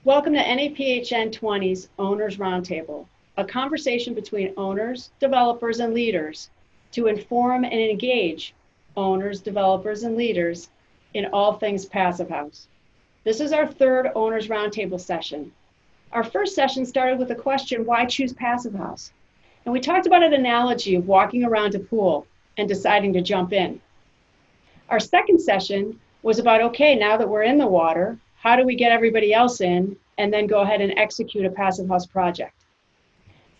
Welcome to NAPHN 20's Owners Roundtable, a conversation between owners, developers, and leaders to inform and engage owners, developers, and leaders in all things Passive House. This is our third Owners Roundtable session. Our first session started with the question, why choose Passive House? And we talked about an analogy of walking around a pool and deciding to jump in. Our second session was about, okay, now that we're in the water, how do we get everybody else in and then go ahead and execute a Passive House project?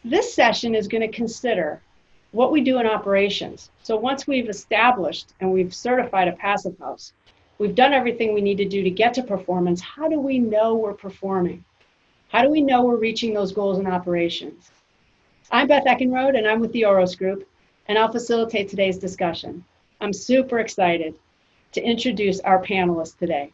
This session is going to consider what we do in operations. So once we've established and we've certified a Passive House, we've done everything we need to do to get to performance, how do we know we're performing? How do we know we're reaching those goals in operations? I'm Beth Eckenrode, and I'm with the OROS Group, and I'll facilitate today's discussion. I'm super excited to introduce our panelists today.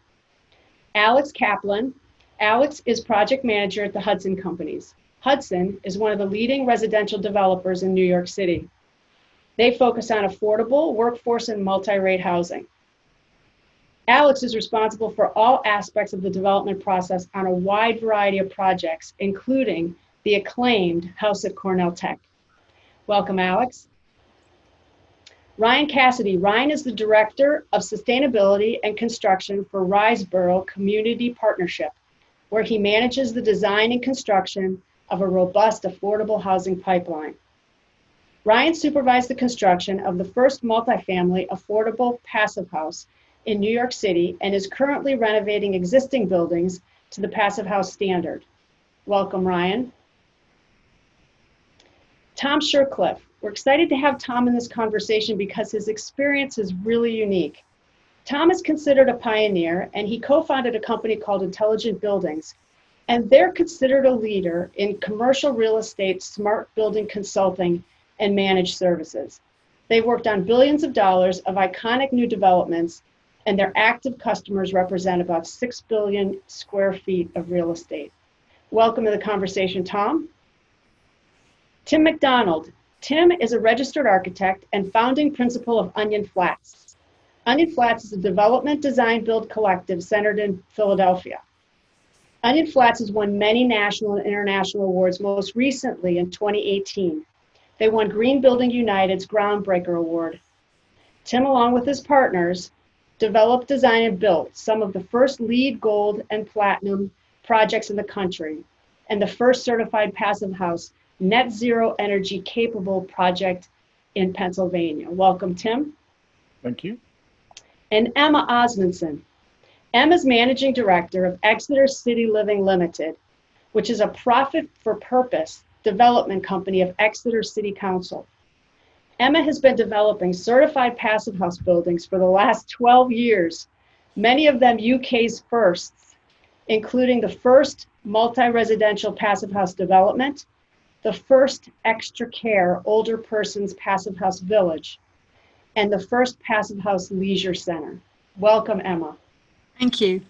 Alex Kaplan. Alex is project manager at the Hudson Companies. Hudson is one of the leading residential developers in New York City. They focus on affordable, workforce, and multi-rate housing. Alex is responsible for all aspects of the development process on a wide variety of projects, including the acclaimed House at Cornell Tech. Welcome, Alex. Ryan Cassidy. Ryan is the Director of Sustainability and Construction for Riseboro Community Partnership, where he manages the design and construction of a robust, affordable housing pipeline. Ryan supervised the construction of the first multifamily affordable Passive House in New York City and is currently renovating existing buildings to the Passive House standard. Welcome, Ryan. Tom Shircliff. We're excited to have Tom in this conversation because his experience is really unique. Tom is considered a pioneer, and he co-founded a company called Intelligent Buildings, and they're considered a leader in commercial real estate, smart building consulting, and managed services. They've worked on billions of dollars of iconic new developments, and their active customers represent about 6 billion square feet of real estate. Welcome to the conversation, Tom. Tim McDonald. Tim is a registered architect and founding principal of Onion Flats. Onion Flats is a development design build collective centered in Philadelphia. Onion Flats has won many national and international awards, most recently in 2018. They won Green Building United's Groundbreaker Award. Tim, along with his partners, developed, designed, and built some of the first LEED Gold and Platinum projects in the country, and the first certified Passive House net zero energy capable project in Pennsylvania. Welcome, Tim. Thank you. And Emma Osmundsen. Emma's managing director of Exeter City Living Limited, which is a profit-for-purpose development company of Exeter City Council. Emma has been developing certified Passive House buildings for the last 12 years, many of them UK's firsts, including the first multi-residential Passive House development, the first Extra Care Older Persons Passive House Village, and the first Passive House Leisure Center. Welcome, Emma. Thank you.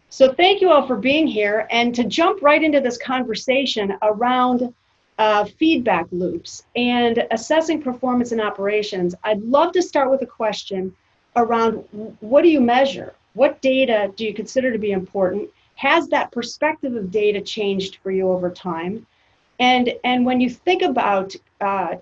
So thank you all for being here. And to jump right into this conversation around feedback loops and assessing performance in operations, I'd love to start with a question around what do you measure? What data do you consider to be important? Has that perspective of data changed for you over time? And when you think about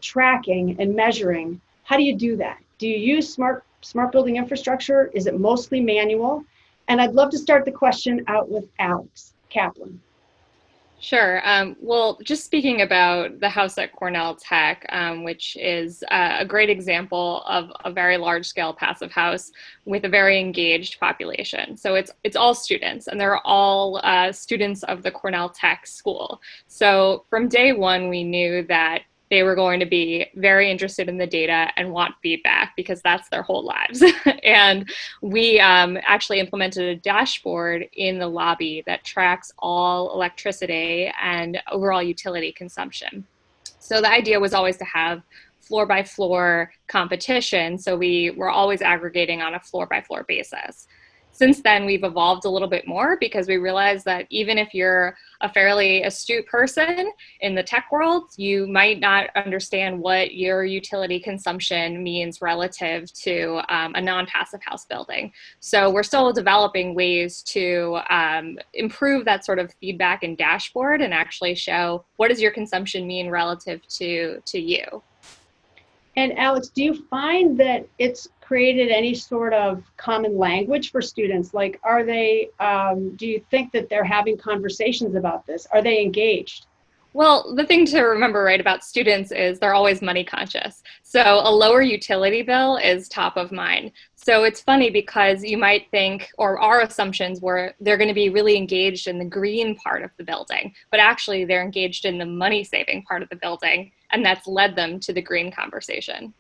tracking and measuring, how do you do that? Do you use smart building infrastructure? Is it mostly manual? And I'd love to start the question out with Alex Kaplan. Sure. Well, just speaking about the House at Cornell Tech, which is a great example of a very large-scale Passive House with a very engaged population. So it's all students, and they're all students of the Cornell Tech school. So from day one, we knew that they were going to be very interested in the data and want feedback because that's their whole lives. And we actually implemented a dashboard in the lobby that tracks all electricity and overall utility consumption. So the idea was always to have floor by floor competition. So we were always aggregating on a floor by floor basis. Since then, we've evolved a little bit more because we realized that even if you're a fairly astute person in the tech world, you might not understand what your utility consumption means relative to a non-passive house building. So we're still developing ways to improve that sort of feedback and dashboard and actually show what does your consumption mean relative to you. And Alex, do you find that it's created any sort of common language for students? Like, are they, do you think that they're having conversations about this? Are they engaged? Well, the thing to remember, right, about students is they're always money conscious. So a lower utility bill is top of mind. So it's funny because you might think, or our assumptions were they're going to be really engaged in the green part of the building, but actually they're engaged in the money saving part of the building, and that's led them to the green conversation.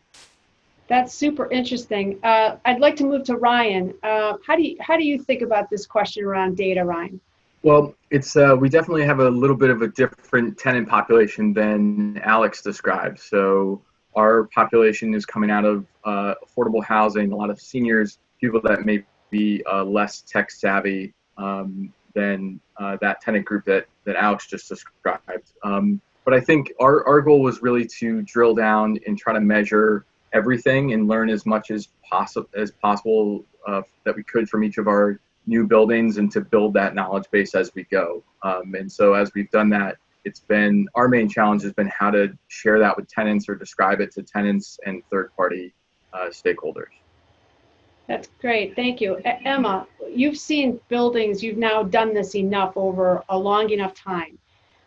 That's super interesting. I'd like to move to Ryan. How do you think about this question around data, Ryan? Well, it's we definitely have a little bit of a different tenant population than Alex described. So our population is coming out of affordable housing, a lot of seniors, people that may be less tech savvy than that tenant group that Alex just described. But I think our goal was really to drill down and try to measure everything and learn as much as possible that we could from each of our new buildings and to build that knowledge base as we go. And so as we've done that, it's been, our main challenge has been how to share that with tenants or describe it to tenants and third-party stakeholders. That's great, thank you. Emma, you've seen buildings, you've now done this enough over a long enough time.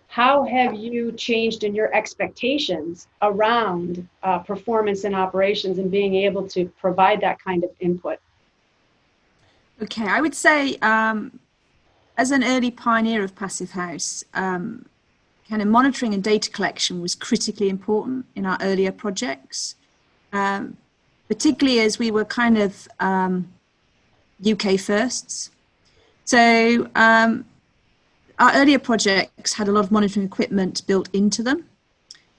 How have you changed in your expectations around performance and operations and being able to provide that kind of input? Okay, I would say as an early pioneer of Passive House, kind of monitoring and data collection was critically important in our earlier projects, particularly as we were kind of UK firsts. So our earlier projects had a lot of monitoring equipment built into them,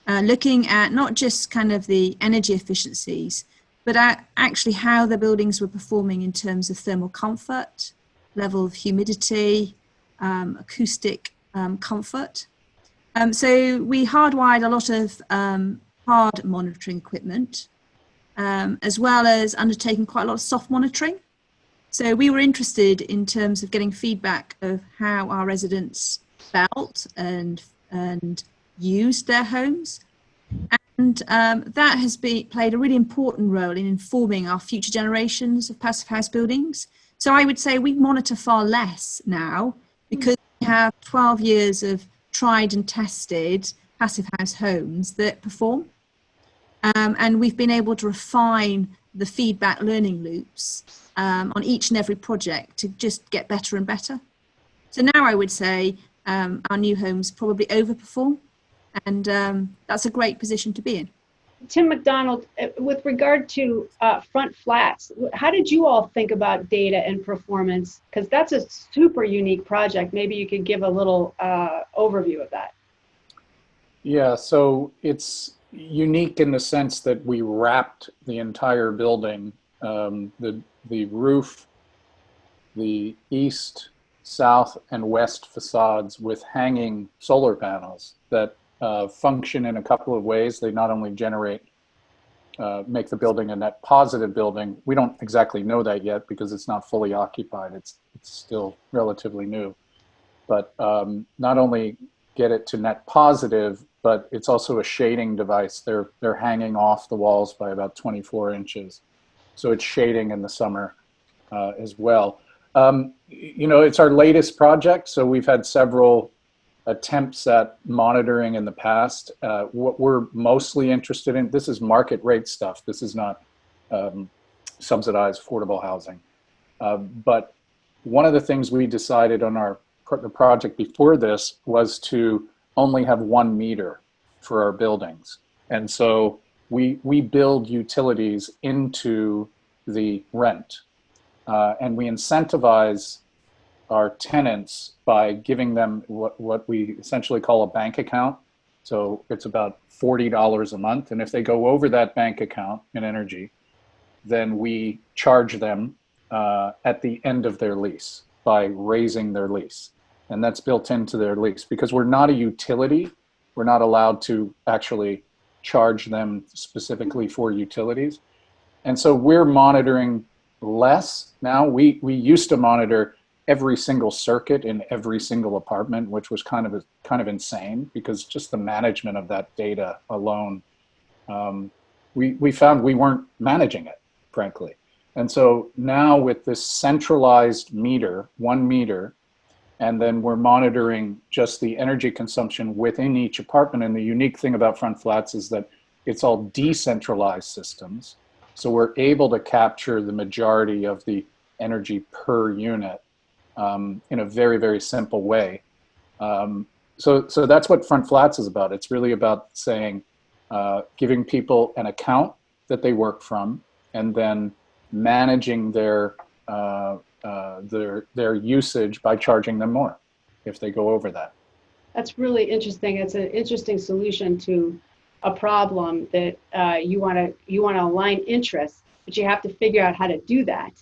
looking at not just kind of the energy efficiencies, but actually how the buildings were performing in terms of thermal comfort, level of humidity, acoustic comfort. So we hardwired a lot of hard monitoring equipment, as well as undertaking quite a lot of soft monitoring. So we were interested in terms of getting feedback of how our residents felt and used their homes. And that has played a really important role in informing our future generations of passive house buildings. So I would say we monitor far less now because we have 12 years of tried and tested passive house homes that perform. And we've been able to refine the feedback learning loops on each and every project to just get better and better. So now I would say our new homes probably overperform, and that's a great position to be in. Tim McDonald, with regard to front flats, how did you all think about data and performance? Because that's a super unique project. Maybe you could give a little overview of that. Yeah, so it's unique in the sense that we wrapped the entire building, the roof, the east, south, and west facades with hanging solar panels that function in a couple of ways. They not only make the building a net positive building. We don't exactly know that yet because it's not fully occupied. It's still relatively new. But not only get it to net positive, but it's also a shading device. They're hanging off the walls by about 24 inches. So it's shading in the summer as well. You know, it's our latest project, so we've had several attempts at monitoring in the past. What we're mostly interested in, this is market rate stuff. This is not subsidized affordable housing. But one of the things we decided on the project before this was to only have 1 meter for our buildings. And so we build utilities into the rent. And we incentivize our tenants by giving them what we essentially call a bank account. So it's about $40 a month. And if they go over that bank account in energy, then we charge them at the end of their lease by raising their lease. And that's built into their lease because we're not a utility. We're not allowed to actually charge them specifically for utilities. And so we're monitoring less now. We used to monitor every single circuit in every single apartment, which was kind of insane because just the management of that data alone, we found we weren't managing it, frankly. And so now with this centralized meter, 1 meter, and then we're monitoring just the energy consumption within each apartment. And the unique thing about Front Flats is that it's all decentralized systems. So we're able to capture the majority of the energy per unit in a very, very simple way. So that's what Front Flats is about. It's really about saying, giving people an account that they work from, and then managing their usage by charging them more if they go over that. That's really interesting. It's an interesting solution to a problem that you want to align interests, but you have to figure out how to do that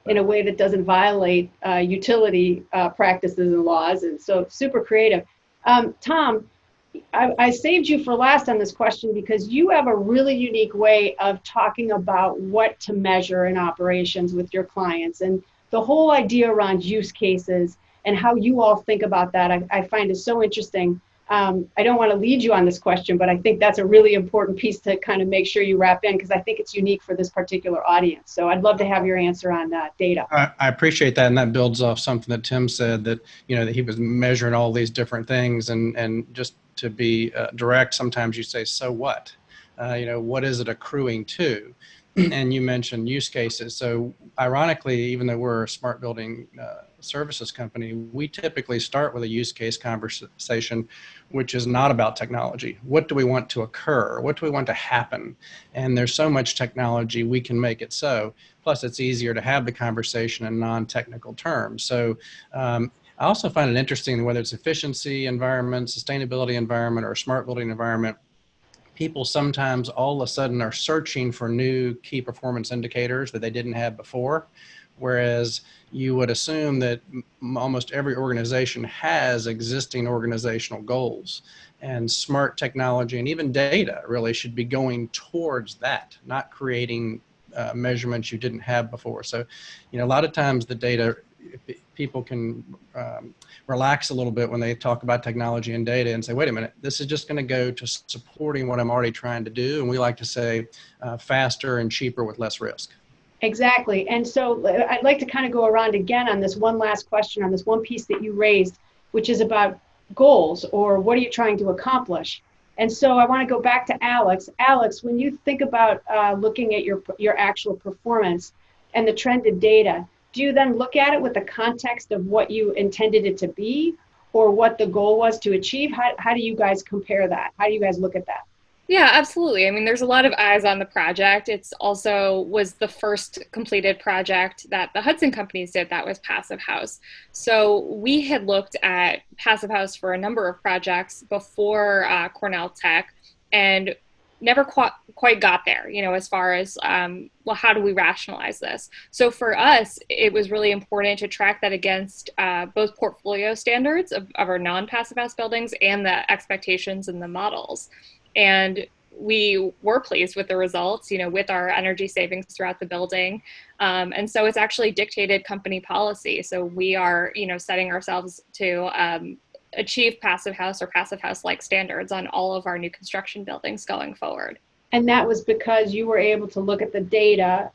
in a way that doesn't violate utility practices and laws. And so super creative. Tom, I saved you for last on this question because you have a really unique way of talking about what to measure in operations with your clients. And the whole idea around use cases and how you all think about that, I find is so interesting. I don't want to lead you on this question, but I think that's a really important piece to kind of make sure you wrap in because I think it's unique for this particular audience. So I'd love to have your answer on data. I appreciate that, and that builds off something that Tim said, that that he was measuring all these different things, and just to be direct, sometimes you say, so what? What is it accruing to? And you mentioned use cases. So ironically, even though we're a smart building services company, we typically start with a use case conversation, which is not about technology. What do we want to occur? What do we want to happen? And there's so much technology, we can make it so. Plus, it's easier to have the conversation in non-technical terms. So I also find it interesting, whether it's efficiency environment, sustainability environment, or smart building environment, people sometimes all of a sudden are searching for new key performance indicators that they didn't have before, whereas you would assume that almost every organization has existing organizational goals, and smart technology and even data really should be going towards that, not creating measurements you didn't have before. So, a lot of times the data, people can relax a little bit when they talk about technology and data and say, wait a minute, this is just going to go to supporting what I'm already trying to do. And we like to say faster and cheaper with less risk. Exactly. And so I'd like to kind of go around again on this one last question on this one piece that you raised, which is about goals, or what are you trying to accomplish? And so I want to go back to Alex. Alex, when you think about looking at your actual performance and the trended data, do you then look at it with the context of what you intended it to be or what the goal was to achieve? How do you guys compare that? How do you guys look at that? Yeah, absolutely. I mean, there's a lot of eyes on the project. It's also was the first completed project that the Hudson companies did that was Passive House. So we had looked at Passive House for a number of projects before Cornell Tech and never quite got there, as far as, well, how do we rationalize this? So for us, it was really important to track that against both portfolio standards of our non-Passive House buildings and the expectations and the models. And we were pleased with the results, with our energy savings throughout the building. And so it's actually dictated company policy. So we are, setting ourselves to achieve Passive House or Passive House-like standards on all of our new construction buildings going forward. And that was because you were able to look at the data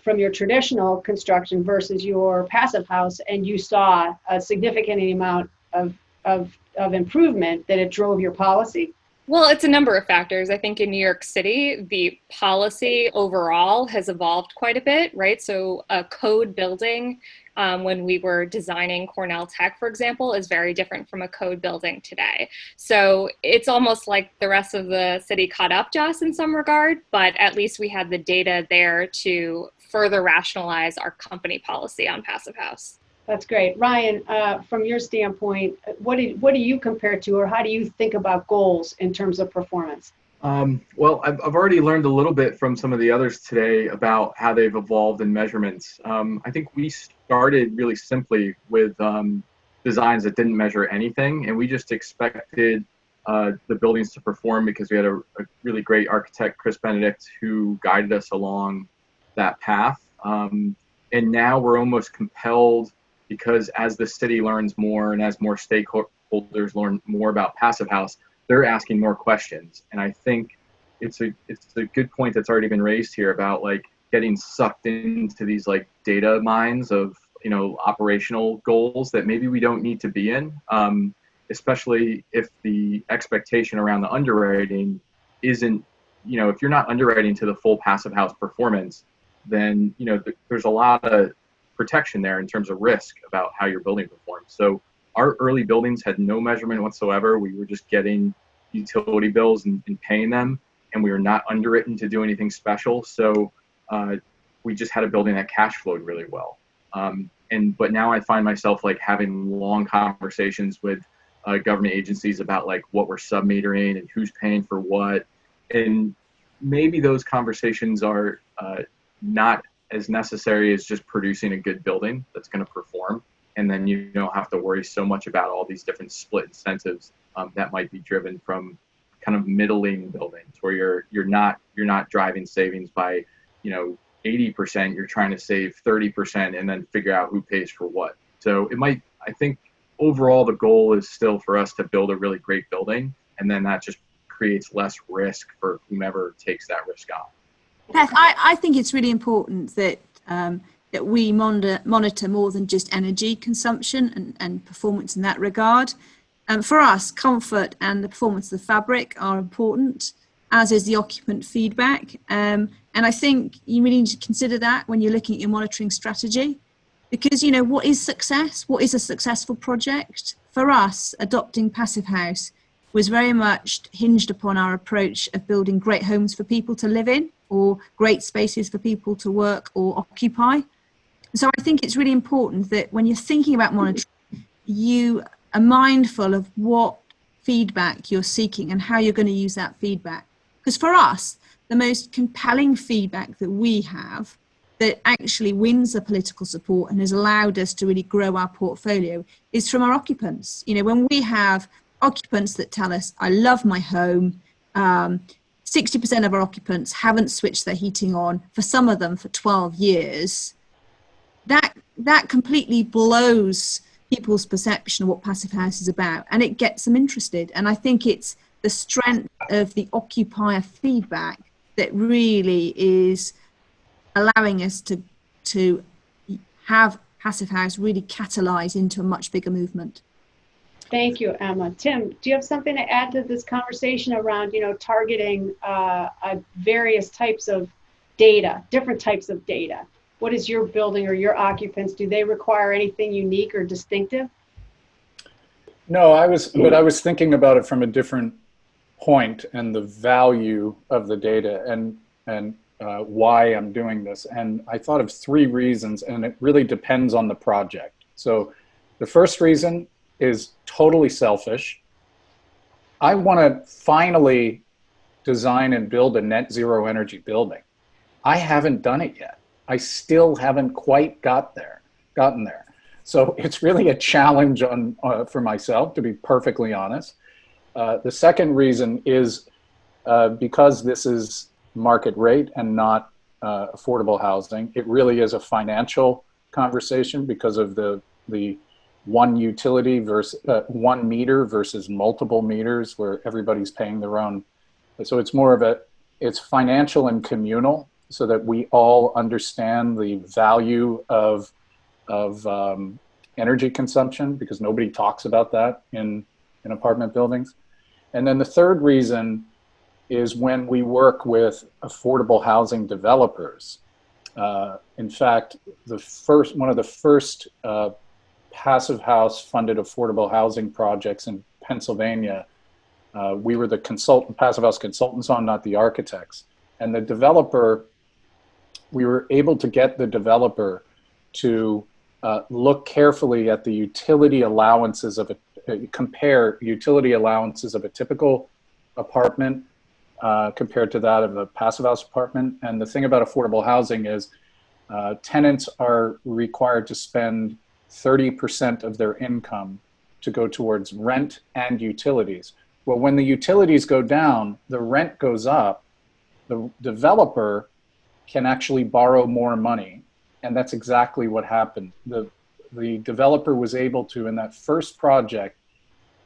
from your traditional construction versus your Passive House, and you saw a significant amount of improvement that it drove your policy? Well, it's a number of factors. I think in New York City, the policy overall has evolved quite a bit, right? So a code building, when we were designing Cornell Tech, for example, is very different from a code building today. So it's almost like the rest of the city caught up to us in some regard, but at least we had the data there to further rationalize our company policy on Passive House. That's great. Ryan, from your standpoint, what do you compare to, or how do you think about goals in terms of performance? Well, I've already learned a little bit from some of the others today about how they've evolved in measurements. I think we started really simply with designs that didn't measure anything, and we just expected the buildings to perform because we had a really great architect, Chris Benedict, who guided us along that path. And now we're almost compelled, because as the city learns more and as more stakeholders learn more about Passive House, they're asking more questions. And I think it's a good point that's already been raised here about like getting sucked into these like data mines of, you know, operational goals that maybe we don't need to be in, especially if the expectation around the underwriting isn't, you know, if you're not underwriting to the full Passive House performance, then, you know, there's a lot of protection there in terms of risk about how your building performs. So our early buildings had no measurement whatsoever. We were just getting utility bills and paying them, and we were not underwritten to do anything special. So we just had a building that cash flowed really well. But now I find myself like having long conversations with government agencies about like what we're submetering and who's paying for what. And maybe those conversations are not as necessary as just producing a good building that's going to perform. And then you don't have to worry so much about all these different split incentives that might be driven from kind of middling buildings where you're not driving savings by, you know, 80%. You're trying to save 30% and then figure out who pays for what. So I think overall the goal is still for us to build a really great building, and then that just creates less risk for whomever takes that risk on. Beth, I think it's really important that that we monitor more than just energy consumption and performance in that regard. For us, comfort and the performance of the fabric are important, as is the occupant feedback. And I think you really need to consider that when you're looking at your monitoring strategy, because, you know, what is success? What is a successful project? For us, adopting Passive House was very much hinged upon our approach of building great homes for people to live in, or great spaces for people to work or occupy. So I think it's really important that when you're thinking about monitoring, you are mindful of what feedback you're seeking and how you're going to use that feedback. Because for us, the most compelling feedback that we have that actually wins the political support and has allowed us to really grow our portfolio is from our occupants. You know, when we have occupants that tell us, I love my home, 60% of our occupants haven't switched their heating on, for some of them for 12 years, that completely blows people's perception of what Passive House is about, and it gets them interested. And I think it's the strength of the occupier feedback that really is allowing us to have Passive House really catalyze into a much bigger movement. Thank you, Emma. Tim, do you have something to add to this conversation around, you know, targeting various types of data, different types of data? What is your building or your occupants? Do they require anything unique or distinctive? No, I was thinking about it from a different point and the value of the data and why I'm doing this. And I thought of 3 reasons, and it really depends on the project. So the first reason is totally selfish. I want to finally design and build a net zero energy building. I haven't done it yet. I still haven't quite gotten there. So it's really a challenge for myself, to be perfectly honest. The second reason is because this is market rate and not affordable housing, it really is a financial conversation because of the one utility versus 1 meter versus multiple meters where everybody's paying their own. So it's more of it's financial and communal, so that we all understand the value of energy consumption, because nobody talks about that in apartment buildings. And then the third reason is when we work with affordable housing developers. In fact, one of the first Passive House funded affordable housing projects in Pennsylvania, we were the Passive House consultants on, not the architects. And the developer, we were able to get the developer to look carefully at the utility allowances compare utility allowances of a typical apartment compared to that of a passive house apartment. And the thing about affordable housing is tenants are required to spend 30% of their income to go towards rent and utilities. Well, when the utilities go down, the rent goes up, the developer can actually borrow more money. And that's exactly what happened. The developer was able to, in that first project,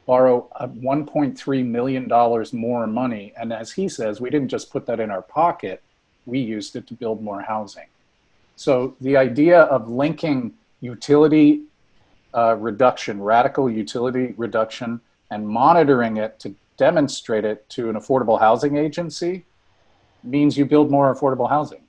borrow $1.3 million more money. And as he says, we didn't just put that in our pocket, we used it to build more housing. So the idea of linking utility reduction, radical utility reduction, and monitoring it to demonstrate it to an affordable housing agency means you build more affordable housing.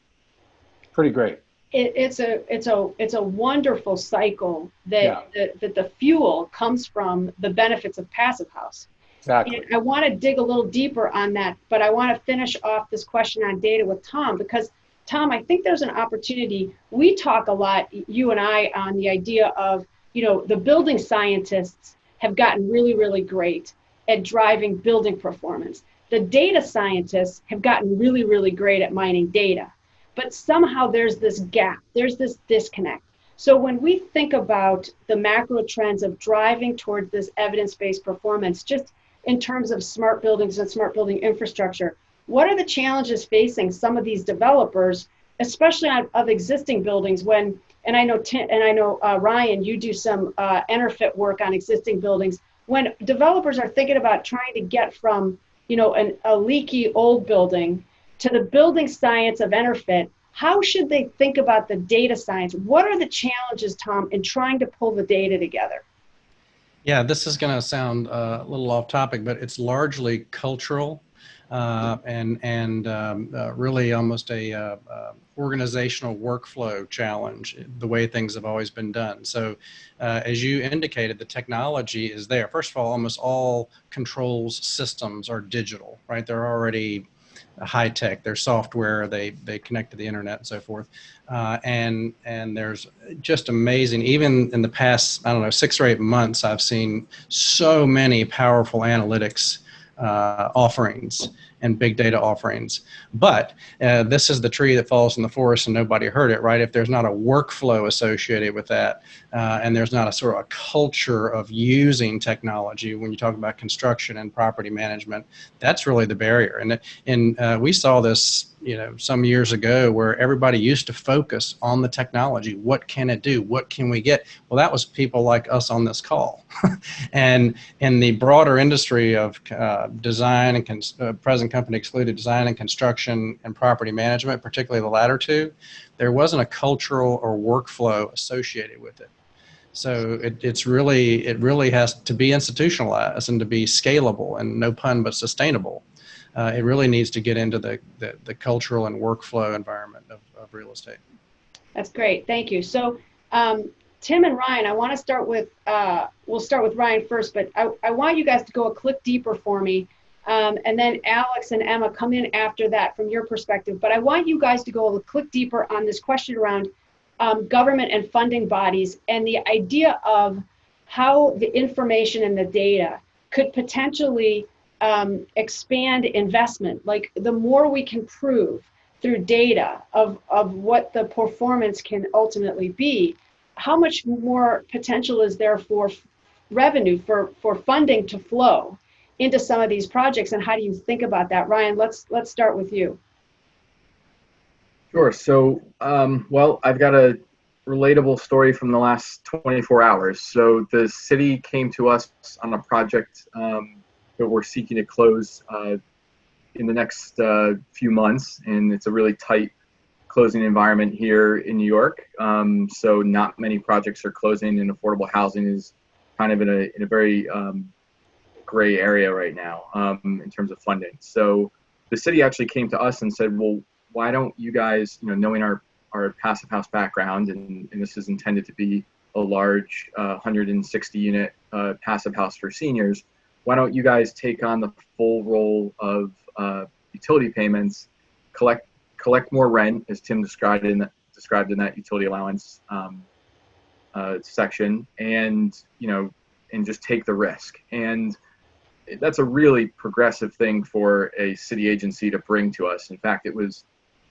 Pretty great. It's a wonderful cycle that, that the fuel comes from the benefits of passive house. Exactly. And I want to dig a little deeper on that, but I want to finish off this question on data with Tom, because Tom, I think there's an opportunity. We talk a lot, you and I, on the idea of, the building scientists have gotten really, really great at driving building performance. The data scientists have gotten really, really great at mining data. But somehow there's this gap, there's this disconnect. So when we think about the macro trends of driving towards this evidence-based performance, just in terms of smart buildings and smart building infrastructure, what are the challenges facing some of these developers, especially of existing buildings when, and I know Ryan, you do some EnterFit work on existing buildings, when developers are thinking about trying to get from, a leaky old building to the building science of EnterFit, how should they think about the data science? What are the challenges, Tom, in trying to pull the data together? Yeah, this is going to sound a little off topic, but it's largely cultural and really almost a organizational workflow challenge, the way things have always been done. So as you indicated, the technology is there. First of all, almost all controls systems are digital, right? They're already high tech, their software, they connect to the internet and so forth. And there's just amazing, even in the past, 6 or 8 months, I've seen so many powerful analytics offerings and big data offerings. But this is the tree that falls in the forest and nobody heard it, right? If there's not a workflow associated with that, and there's not a sort of a culture of using technology when you talk about construction and property management, that's really the barrier. And we saw this, some years ago where everybody used to focus on the technology. What can it do? What can we get? Well, that was people like us on this call. And in the broader industry of design and present company excluded design and construction and property management, particularly the latter two, there wasn't a cultural or workflow associated with it. So it really has to be institutionalized and to be scalable and, no pun, but sustainable. It really needs to get into the cultural and workflow environment of real estate. That's great. Thank you. So Tim and Ryan, I want to start with, we'll start with Ryan first, but I want you guys to go a click deeper for me. And then Alex and Emma come in after that from your perspective. But I want you guys to go a click deeper on this question around government and funding bodies and the idea of how the information and the data could potentially expand investment. Like the more we can prove through data of what the performance can ultimately be, how much more potential is there for revenue, for funding to flow into some of these projects, and how do you think about that? Ryan, let's start with you. Sure. So, well, I've got a relatable story from the last 24 hours. So the city came to us on a project that we're seeking to close in the next few months, and it's a really tight closing environment here in New York. So not many projects are closing, and affordable housing is kind of in a very gray area right now in terms of funding. So the city actually came to us and said, well, why don't you guys, knowing our passive house background, and this is intended to be a large 160 unit passive house for seniors, why don't you guys take on the full role of utility payments, collect more rent, as Tim described in that utility allowance section, and and just take the risk. And that's a really progressive thing for a city agency to bring to us. In fact, it was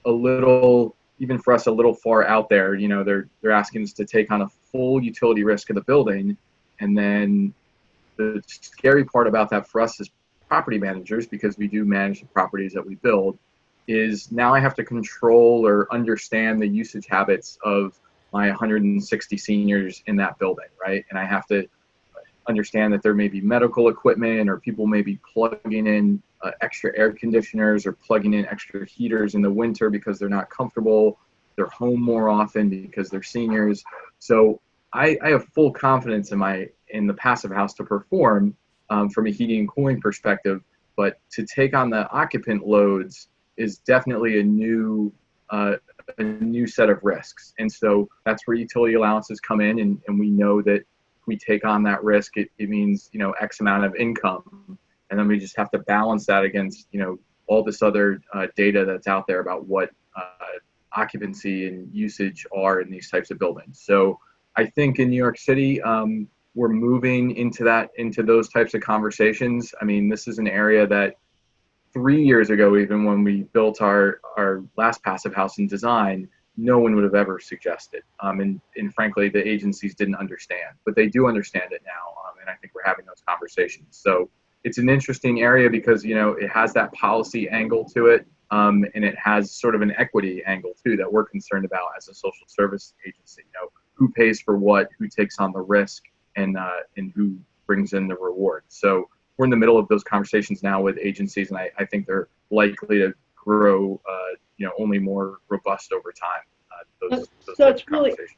a little, even for us, a little far out there. You know, they're asking us to take on a full utility risk of the building. And then the scary part about that for us as property managers, because we do manage the properties that we build, is now I have to control or understand the usage habits of my 160 seniors in that building, right? And I have to understand that there may be medical equipment, or people may be plugging in extra air conditioners or plugging in extra heaters in the winter because they're not comfortable. They're home more often because they're seniors. So I have full confidence in the passive house to perform from a heating and cooling perspective, but to take on the occupant loads is definitely a new set of risks. And so that's where utility allowances come in, and we know that if we take on that risk, it means, you know, X amount of income. And then we just have to balance that against, you know, all this other data that's out there about what occupancy and usage are in these types of buildings. So I think in New York City, we're moving into those types of conversations. I mean, this is an area that 3 years ago, even when we built our last passive house in design, no one would have ever suggested. And frankly, the agencies didn't understand, but they do understand it now. And I think we're having those conversations. So it's an interesting area because, you know, it has that policy angle to it. And it has sort of an equity angle too that we're concerned about as a social service agency. You know, who pays for what, who takes on the risk, and who brings in the reward. So we're in the middle of those conversations now with agencies, and I think they're likely to grow, you know, only more robust over time. So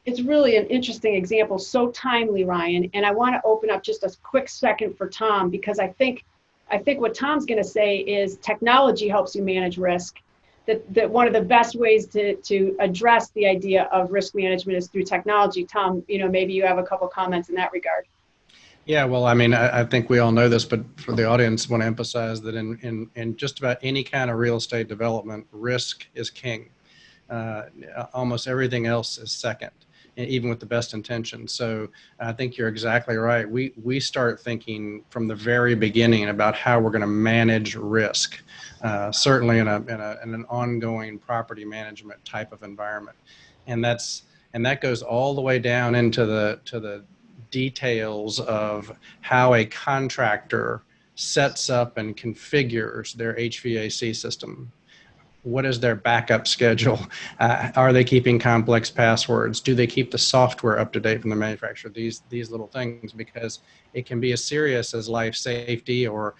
it's really an interesting example, so timely, Ryan. And I want to open up just a quick second for Tom, because I think what Tom's going to say is technology helps you manage risk. That one of the best ways to address the idea of risk management is through technology. Tom, you know, maybe you have a couple comments in that regard. Yeah, well, I mean, I think we all know this, but for the audience, I want to emphasize that in just about any kind of real estate development, risk is king. Almost everything else is second, even with the best intentions. So I think you're exactly right. We start thinking from the very beginning about how we're going to manage risk, certainly in an ongoing property management type of environment, and that goes all the way down into the details of how a contractor sets up and configures their HVAC system. What is their backup schedule? Are they keeping complex passwords? Do they keep the software up to date from the manufacturer? These little things, because it can be as serious as life safety, or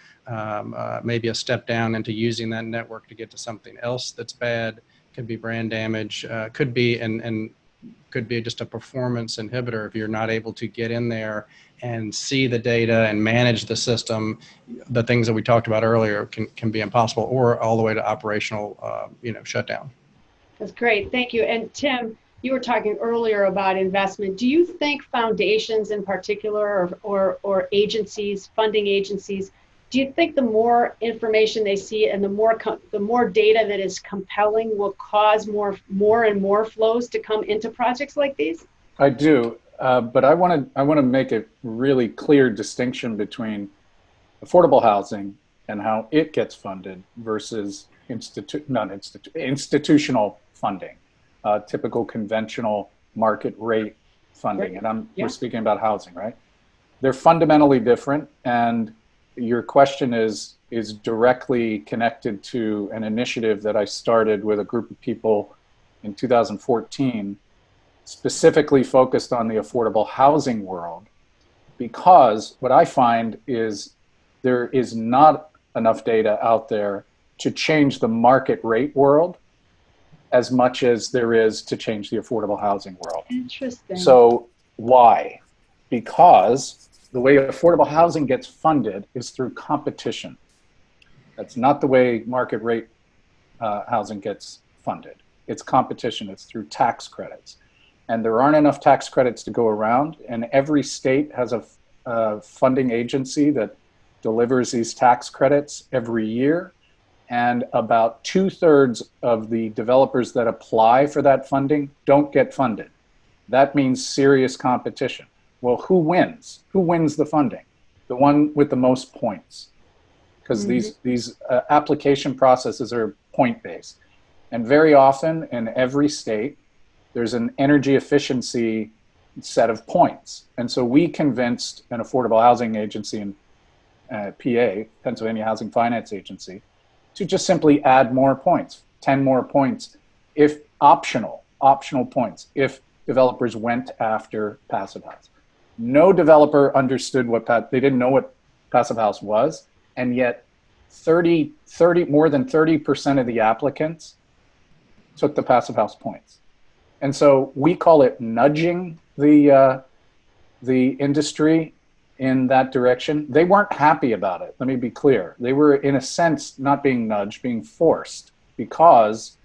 maybe a step down into using that network to get to something else that's bad. Could be brand damage. Could be could be just a performance inhibitor if you're not able to get in there and see the data and manage the system. The things that we talked about earlier can be impossible, or all the way to operational, shutdown. That's great, thank you. And Tim, you were talking earlier about investment. Do you think foundations in particular, or agencies, funding agencies, do you think the more information they see and the more data that is compelling will cause more and more flows to come into projects like these? I do, but I want to make a really clear distinction between affordable housing and how it gets funded versus institutional funding, typical conventional market rate funding. And we're speaking about housing, right? They're fundamentally different, and your question is directly connected to an initiative that I started with a group of people in 2014, specifically focused on the affordable housing world, because what I find is there is not enough data out there to change the market rate world as much as there is to change the affordable housing world. Interesting. So why? Because the way affordable housing gets funded is through competition. That's not the way market rate housing gets funded. It's competition. It's through tax credits. And there aren't enough tax credits to go around. And every state has a funding agency that delivers these tax credits every year. And about 2/3 of the developers that apply for that funding don't get funded. That means serious competition. Well, who wins? Who wins the funding? The one with the most points. because these application processes are point-based. And very often in every state, there's an energy efficiency set of points. And so we convinced an affordable housing agency in PA, Pennsylvania Housing Finance Agency, to just simply add more points, 10 more points, if optional points, if developers went after Passive House. No developer understood they didn't know what Passive House was, and yet more than 30% of the applicants took the Passive House points. And so we call it nudging the industry in that direction. They weren't happy about it, let me be clear. They were, in a sense, not being nudged, being forced, because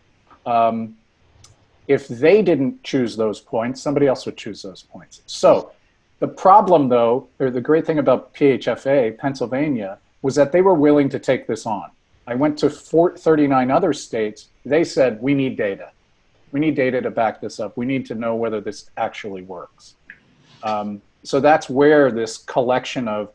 if they didn't choose those points, somebody else would choose those points. So the problem, though, or the great thing about PHFA, Pennsylvania, was that they were willing to take this on. I went to 39 other states. They said, we need data. We need data to back this up. We need to know whether this actually works. So that's where this collection of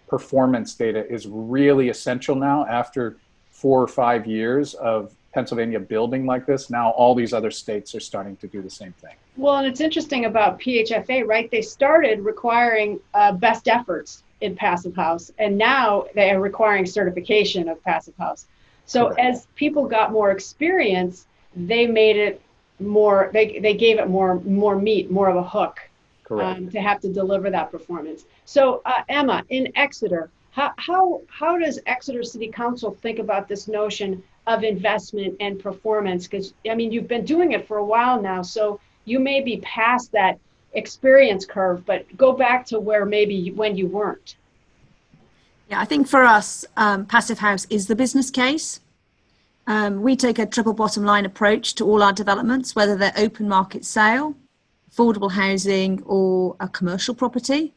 performance data is really essential now. After 4 or 5 years of Pennsylvania building like this, now all these other states are starting to do the same thing. Well, and it's interesting about PHFA, right? They started requiring best efforts in Passive House, and now they are requiring certification of Passive House. So Correct. As people got more experience, they made it more, they gave it more meat, more of a hook to have to deliver that performance. So Emma, in Exeter, how does Exeter City Council think about this notion of investment and performance? Because, I mean, you've been doing it for a while now, so you may be past that experience curve, but go back to where maybe when you weren't. Yeah, I think for us, Passive House is the business case. We take a triple bottom line approach to all our developments, whether they're open market sale, affordable housing, or a commercial property.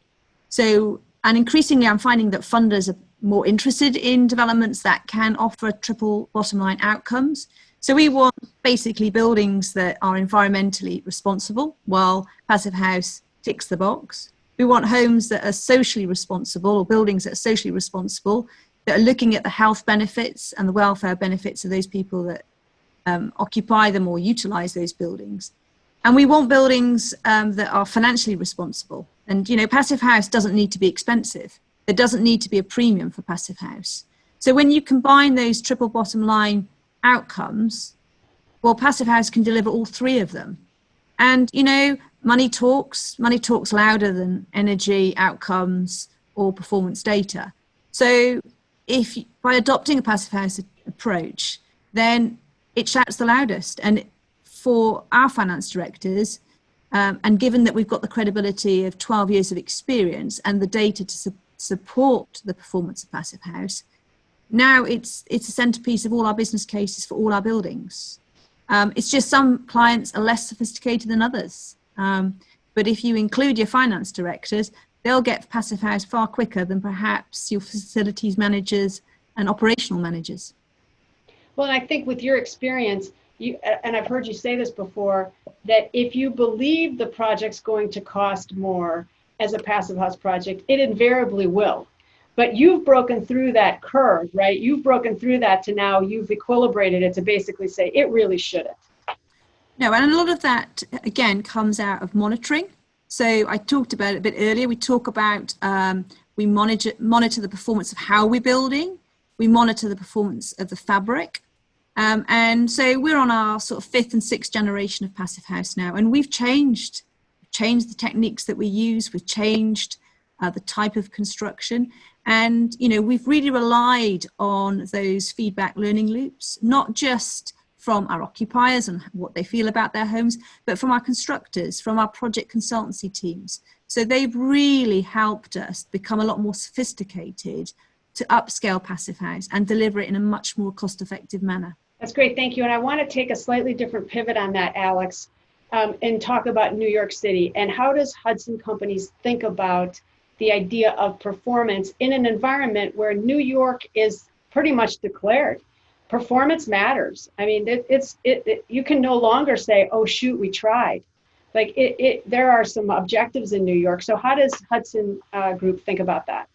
So, and increasingly I'm finding that funders are more interested in developments that can offer triple bottom line outcomes. So we want basically buildings that are environmentally responsible, while Passive House ticks the box. We want homes that are socially responsible, or buildings that are socially responsible, that are looking at the health benefits and the welfare benefits of those people that occupy them or utilize those buildings. And we want buildings that are financially responsible. And, you know, Passive House doesn't need to be expensive. There doesn't need to be a premium for Passive House. So when you combine those triple bottom line outcomes, well, Passive House can deliver all three of them. And, you know, money talks louder than energy outcomes or performance data. So if by adopting a Passive House approach, then it shouts the loudest. And for our finance directors, and given that we've got the credibility of 12 years of experience and the data to support the performance of Passive House, now it's a centerpiece of all our business cases for all our buildings. It's just some clients are less sophisticated than others. But if you include your finance directors, they'll get Passive House far quicker than perhaps your facilities managers and operational managers. Well, and I think with your experience, and I've heard you say this before, that if you believe the project's going to cost more as a Passive House project, it invariably will. But you've broken through that curve, right? You've broken through that to now you've equilibrated it to basically say it really shouldn't. No, and a lot of that, again, comes out of monitoring. So I talked about it a bit earlier. We talk about, we monitor the performance of how we're building. We monitor the performance of the fabric. And so we're on our sort of 5th and 6th generation of Passive House now. And we've changed the techniques that we use. We've changed the type of construction. And, you know, we've really relied on those feedback learning loops, not just from our occupiers and what they feel about their homes, but from our constructors, from our project consultancy teams. So they've really helped us become a lot more sophisticated to upscale Passive House and deliver it in a much more cost-effective manner. That's great, thank you. And I want to take a slightly different pivot on that, Alex, and talk about New York City. And how does Hudson Companies think about the idea of performance in an environment where New York is pretty much declared? Performance matters. I mean, you can no longer say, oh, shoot, we tried. Like there are some objectives in New York. So how does Hudson Group think about that?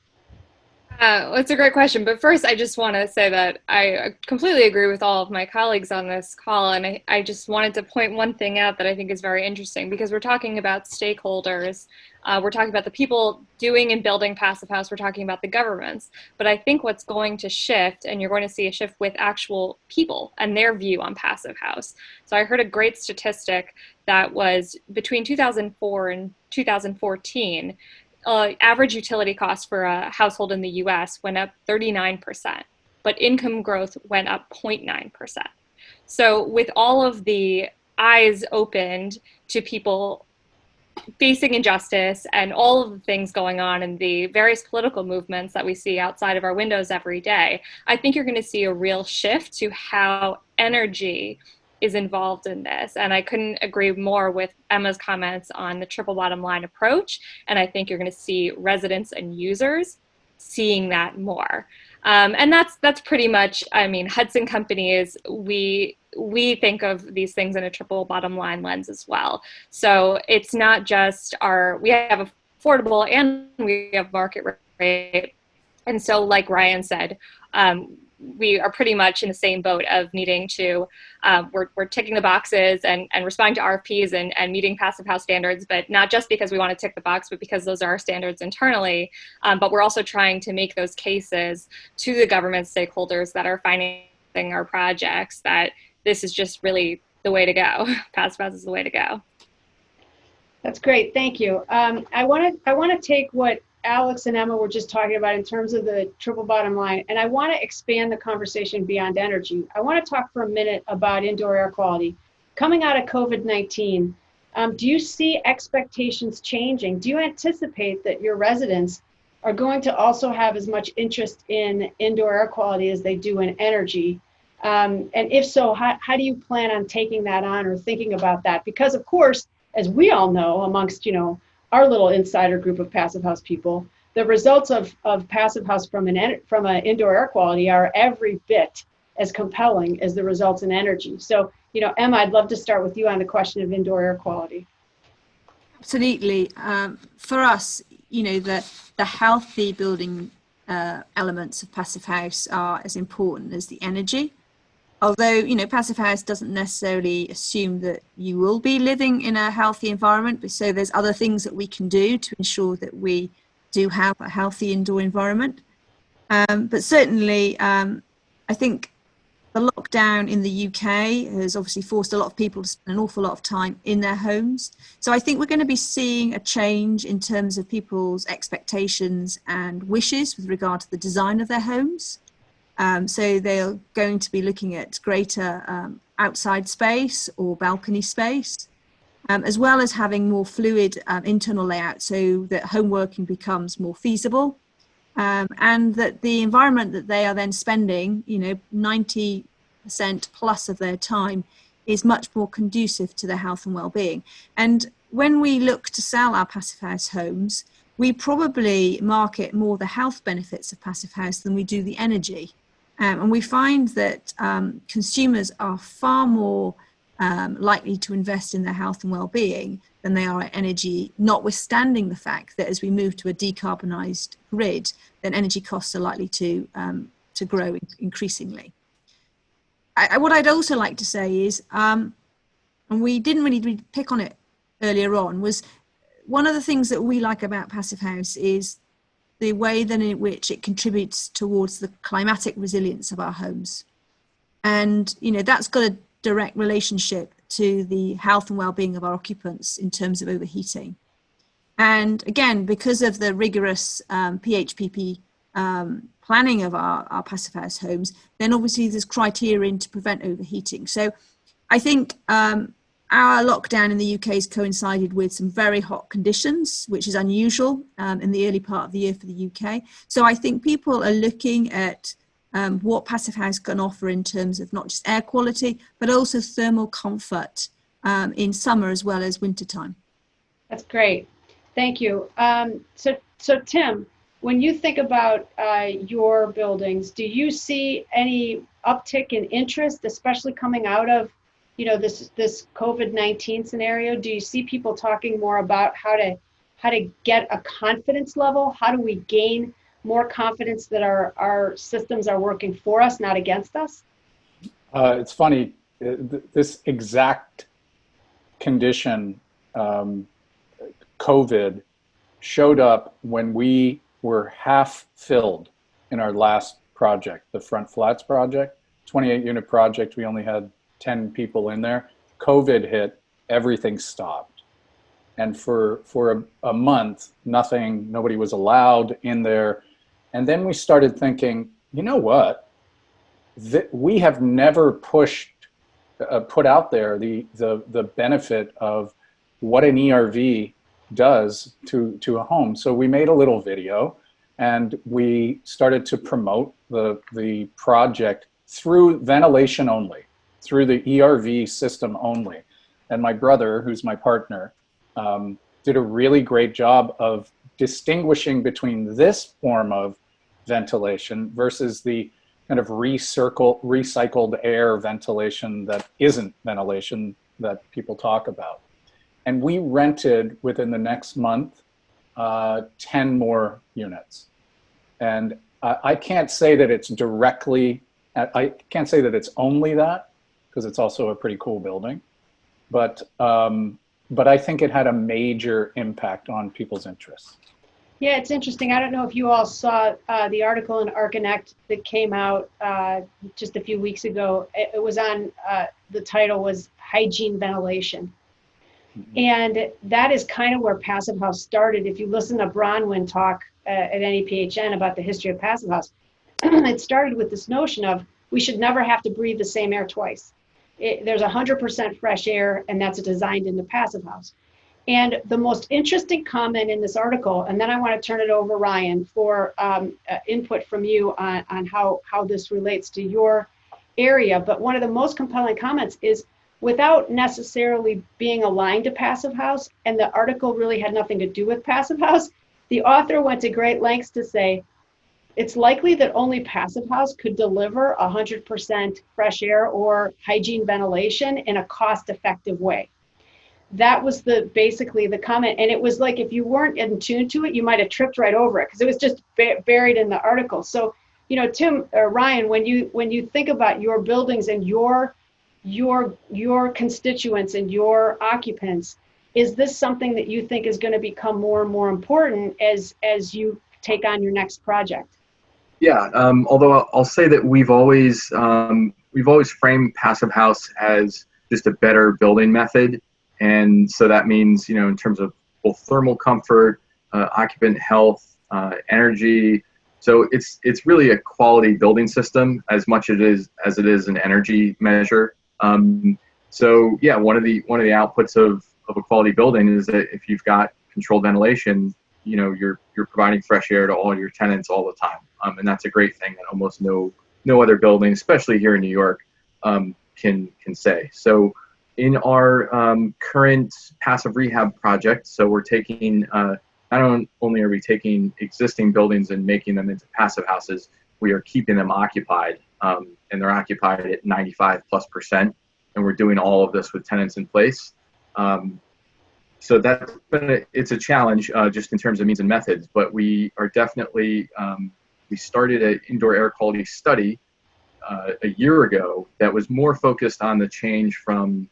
That's a great question. But first, I just want to say that I completely agree with all of my colleagues on this call. And I just wanted to point one thing out that I think is very interesting, because we're talking about stakeholders. We're talking about the people doing and building Passive House. We're talking about the governments. But I think what's going to shift, and you're going to see a shift with actual people and their view on Passive House. So I heard a great statistic that was between 2004 and 2014, average utility costs for a household in the US went up 39%, but income growth went up 0.9%. So with all of the eyes opened to people facing injustice and all of the things going on in the various political movements that we see outside of our windows every day, I think you're going to see a real shift to how energy is involved in this. And I couldn't agree more with Emma's comments on the triple bottom line approach. And I think you're going to see residents and users seeing that more. And that's pretty much, I mean, Hudson Companies, we think of these things in a triple bottom line lens as well. So it's not just we have affordable and we have market rate. And so like Ryan said, we are pretty much in the same boat of needing to, we're ticking the boxes and responding to RFPs and meeting Passive House standards, but not just because we want to tick the box, but because those are our standards internally. But we're also trying to make those cases to the government stakeholders that are financing our projects that this is just really the way to go. Passive House is the way to go. That's great, thank you. I want to take what Alex and Emma were just talking about in terms of the triple bottom line, and I want to expand the conversation beyond energy. I want to talk for a minute about indoor air quality. Coming out of COVID-19, do you see expectations changing? Do you anticipate that your residents are going to also have as much interest in indoor air quality as they do in energy? And if so, how do you plan on taking that on or thinking about that? Because of course, as we all know, amongst, our little insider group of Passive House people, the results of Passive House from an indoor air quality are every bit as compelling as the results in energy. So, Emma, I'd love to start with you on the question of indoor air quality. Absolutely. For us, the healthy building elements of Passive House are as important as the energy. Although, Passive House doesn't necessarily assume that you will be living in a healthy environment, but so there's other things that we can do to ensure that we do have a healthy indoor environment. But certainly, I think the lockdown in the UK has obviously forced a lot of people to spend an awful lot of time in their homes. So I think we're going to be seeing a change in terms of people's expectations and wishes with regard to the design of their homes. So they're going to be looking at greater outside space or balcony space, as well as having more fluid internal layout so that home working becomes more feasible, and that the environment that they are then spending, 90% plus of their time is much more conducive to their health and well-being. And when we look to sell our Passive House homes, we probably market more the health benefits of Passive House than we do the energy. And we find that consumers are far more likely to invest in their health and well-being than they are at energy, notwithstanding the fact that as we move to a decarbonised grid, then energy costs are likely to grow increasingly. What I'd also like to say is, and we didn't really pick on it earlier on, was one of the things that we like about Passive House is the way then in which it contributes towards the climatic resilience of our homes. And, that's got a direct relationship to the health and well-being of our occupants in terms of overheating. And again, because of the rigorous PHPP planning of our Passive House homes, then obviously there's criterion to prevent overheating. So I think our lockdown in the UK has coincided with some very hot conditions, which is unusual in the early part of the year for the UK. So I think people are looking at what Passive House can offer in terms of not just air quality, but also thermal comfort in summer as well as wintertime. That's great. Thank you. So Tim, when you think about your buildings, do you see any uptick in interest, especially coming out of this COVID-19 scenario? Do you see people talking more about how to get a confidence level? How do we gain more confidence that our systems are working for us, not against us? It's funny, this exact condition, COVID, showed up when we were half filled in our last project, the Front Flats project, 28 unit project. We only had 10 people in there. COVID hit, everything stopped. And for a month, nobody was allowed in there. And then we started thinking, you know what? We have never put out there the benefit of what an ERV does to a home. So we made a little video and we started to promote the project through ventilation only, through the ERV system only. And my brother, who's my partner, did a really great job of distinguishing between this form of ventilation versus the kind of recycled air ventilation that isn't ventilation that people talk about. And we rented within the next month 10 more units. And I can't say that it's I can't say that it's only that, because it's also a pretty cool building. But I think it had a major impact on people's interests. Yeah, it's interesting. I don't know if you all saw the article in Archinect that came out just a few weeks ago. It was on, the title was Hygiene Ventilation. Mm-hmm. And that is kind of where Passive House started. If you listen to Bronwyn talk at NEPHN about the history of Passive House, it started with this notion of we should never have to breathe the same air twice. There's 100% fresh air, and that's designed into Passive House. And the most interesting comment in this article, and then I want to turn it over, Ryan, for input from you on how this relates to your area. But one of the most compelling comments is, without necessarily being aligned to Passive House, and the article really had nothing to do with Passive House, the author went to great lengths to say, it's likely that only Passive House could deliver 100% fresh air or hygiene ventilation in a cost-effective way. That was basically the comment. And it was like, if you weren't in tune to it, you might have tripped right over it, because it was just buried in the article. So, you know, Tim or Ryan, when you think about your buildings and your constituents and your occupants, is this something that you think is going to become more and more important as you take on your next project? Yeah, although I'll say that we've always framed Passive House as just a better building method. And so that means, you know, in terms of both thermal comfort, occupant health, energy. So it's really a quality building system as much as it is an energy measure. So yeah, one of the outputs of a quality building is that if you've got controlled ventilation, you know, you're providing fresh air to all your tenants all the time. And that's a great thing that almost no other building, especially here in New York, can say. So in our current passive rehab project, so we're taking, not only are we taking existing buildings and making them into passive houses, we are keeping them occupied, and they're occupied at 95+%, and we're doing all of this with tenants in place. So it's a challenge just in terms of means and methods, but we are definitely, we started an indoor air quality study a year ago that was more focused on the change from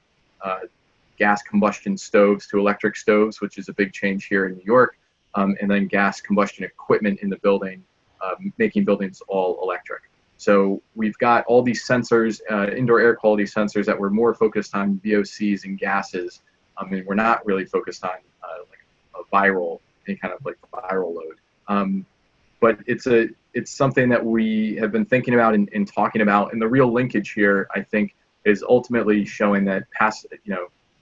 gas combustion stoves to electric stoves, which is a big change here in New York, and then gas combustion equipment in the building, making buildings all electric. So we've got all these sensors, indoor air quality sensors, that were more focused on VOCs and gases. I mean, we're not really focused on like a viral, any kind of like viral load. But it's something that we have been thinking about and talking about. And the real linkage here, I think, is ultimately showing that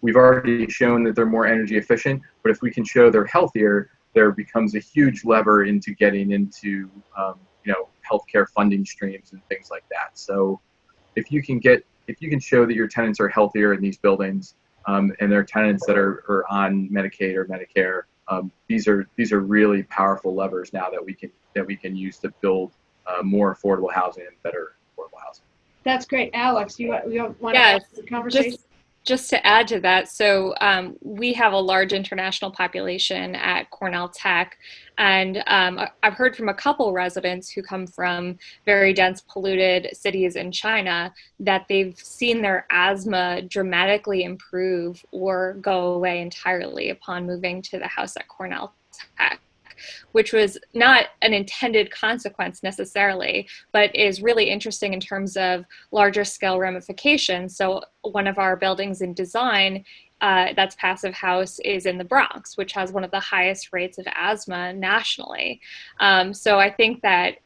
we've already shown that they're more energy efficient, but if we can show they're healthier, there becomes a huge lever into getting into healthcare funding streams and things like that. So if you can show that your tenants are healthier in these buildings, and they're tenants that are on Medicaid or Medicare, these are really powerful levers now that we can use to build more affordable housing and better affordable housing. That's great. Alex, you want to have the conversation? just to add to that, so we have a large international population at Cornell Tech, and I've heard from a couple residents who come from very dense, polluted cities in China that they've seen their asthma dramatically improve or go away entirely upon moving to the house at Cornell Tech, which was not an intended consequence necessarily, but is really interesting in terms of larger scale ramifications. So one of our buildings in design that's passive house is in the Bronx, which has one of the highest rates of asthma nationally. So I think that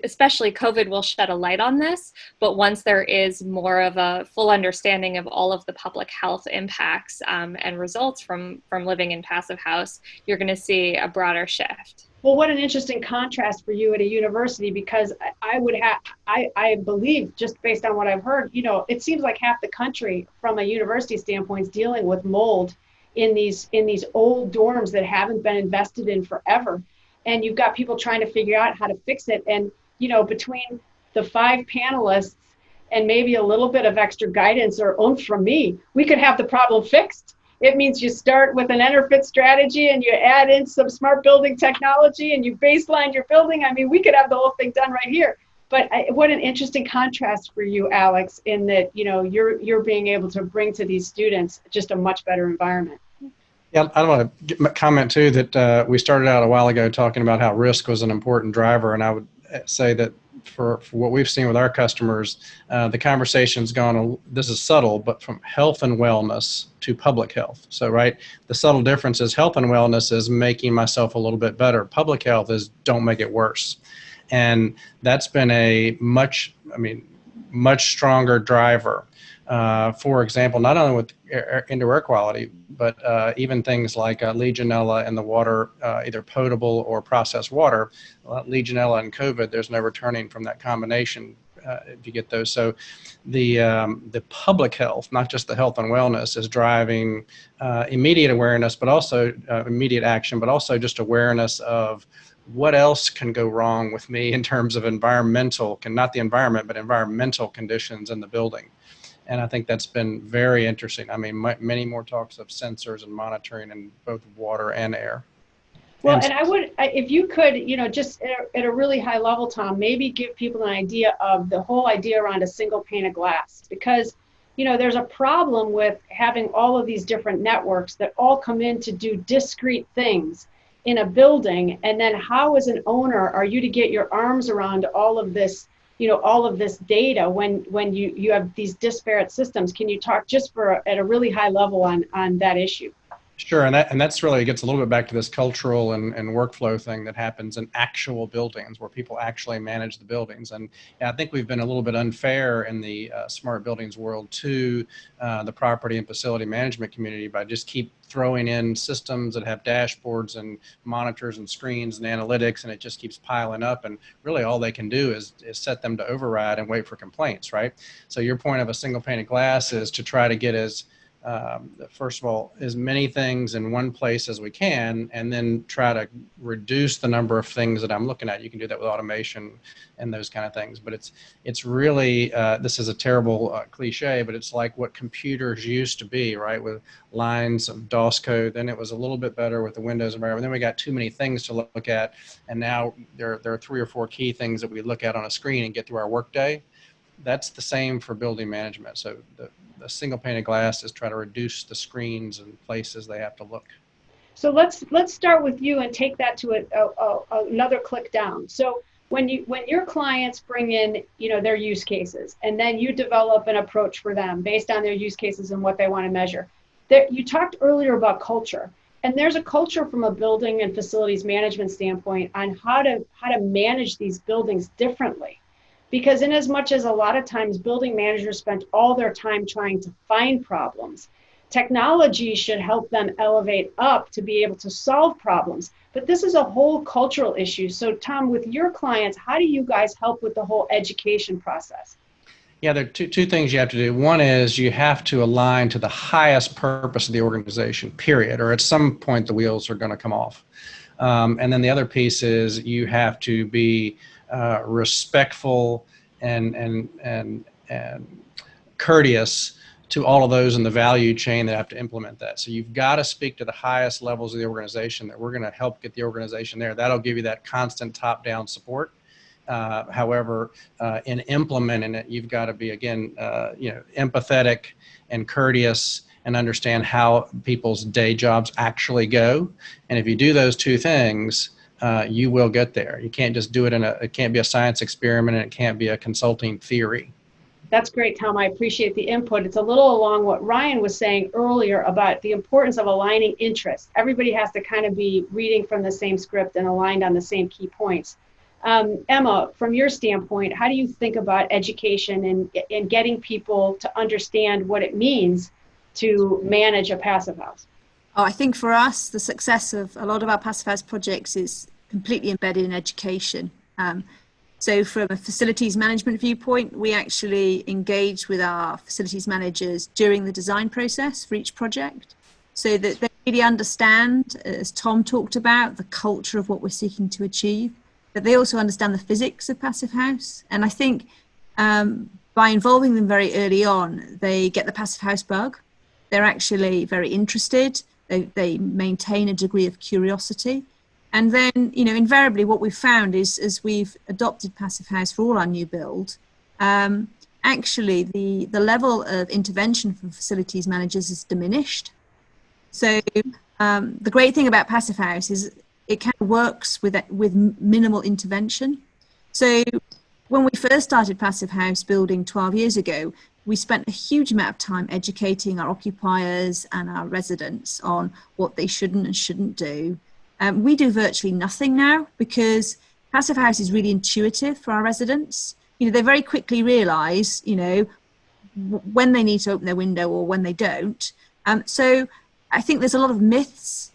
especially COVID will shed a light on this, but once there is more of a full understanding of all of the public health impacts and results from living in passive house, you're going to see a broader shift. Well, what an interesting contrast for you at a university, because I believe, just based on what I've heard, you know, it seems like half the country from a university standpoint is dealing with mold in these old dorms that haven't been invested in forever. And you've got people trying to figure out how to fix it. And, you know, between the 5 panelists and maybe a little bit of extra guidance or oomph from me, we could have the problem fixed. It means you start with an enter-fit strategy and you add in some smart building technology and you baseline your building. I mean, we could have the whole thing done right here. But what an interesting contrast for you, Alex, in that, you know, you're being able to bring to these students just a much better environment. Yeah, I want to comment too that we started out a while ago talking about how risk was an important driver, and I would say that for what we've seen with our customers, the conversation's gone, this is subtle, but from health and wellness to public health. So, right, the subtle difference is health and wellness is making myself a little bit better. Public health is don't make it worse. And that's been a much stronger driver. For example, not only with indoor air quality, but even things like Legionella in the water, either potable or processed water. Legionella and COVID, there's no returning from that combination if you get those. So the public health, not just the health and wellness, is driving immediate awareness, but also immediate action, but also just awareness of what else can go wrong with me in terms of environmental, not the environment, but environmental conditions in the building. And I think that's been very interesting. I mean, many more talks of sensors and monitoring in both water and air. Well, and I would, if you could, you know, just at a really high level, Tom, maybe give people an idea of the whole idea around a single pane of glass, because, you know, there's a problem with having all of these different networks that all come in to do discrete things in a building. And then how, as an owner, are you to get your arms around all of this, you know, all of this data when you have these disparate systems? Can you talk just at a really high level on that issue? Sure, and that's really gets a little bit back to this cultural and workflow thing that happens in actual buildings where people actually manage the buildings. And I think we've been a little bit unfair in the smart buildings world to the property and facility management community by just keep throwing in systems that have dashboards and monitors and screens and analytics, and it just keeps piling up. And really all they can do is set them to override and wait for complaints, right? So your point of a single pane of glass is to try to get first of all, as many things in one place as we can, and then try to reduce the number of things that I'm looking at. You can do that with automation and those kind of things. But it's really, this is a terrible cliche, but it's like what computers used to be, right? With lines of DOS code. Then it was a little bit better with the Windows environment. Then we got too many things to look at. And now there are 3 or 4 key things that we look at on a screen and get through our workday. That's the same for building management. So the single pane of glass is try to reduce the screens and places they have to look. So let's start with you and take that to another click down. So when your clients bring in, you know, their use cases, and then you develop an approach for them based on their use cases and what they want to measure. You talked earlier about culture, and there's a culture from a building and facilities management standpoint on how to manage these buildings differently. Because in as much as a lot of times building managers spent all their time trying to find problems, technology should help them elevate up to be able to solve problems. But this is a whole cultural issue. So Tom, with your clients, how do you guys help with the whole education process? Yeah, there are two things you have to do. One is you have to align to the highest purpose of the organization, period, or at some point the wheels are going to come off. And then the other piece is you have to be respectful and courteous to all of those in the value chain that have to implement that. So you've got to speak to the highest levels of the organization that we're going to help get the organization there. That'll give you that constant top-down support. However, in implementing it, you've got to be, again, empathetic and courteous and understand how people's day jobs actually go. And if you do those two things, you will get there. You can't just do it it can't be a science experiment, and it can't be a consulting theory. That's great, Tom. I appreciate the input. It's a little along what Ryan was saying earlier about the importance of aligning interests. Everybody has to kind of be reading from the same script and aligned on the same key points. Emma, from your standpoint, how do you think about education and getting people to understand what it means to manage a passive house? Oh, I think for us, the success of a lot of our passive house projects is completely embedded in education. So from a facilities management viewpoint, we actually engage with our facilities managers during the design process for each project so that they really understand, as Tom talked about, the culture of what we're seeking to achieve, but they also understand the physics of passive house. And I think by involving them very early on, they get the passive house bug. They're actually very interested. They maintain a degree of curiosity. And then, invariably what we've found is as we've adopted passive house for all our new build, actually the level of intervention from facilities managers is diminished. So the great thing about passive house is it kind of works with minimal intervention. So when we first started passive house building 12 years ago, we spent a huge amount of time educating our occupiers and our residents on what they shouldn't and shouldn't do. We do virtually nothing now because passive house is really intuitive for our residents. They very quickly realize, when they need to open their window or when they don't. So I think there's a lot of myths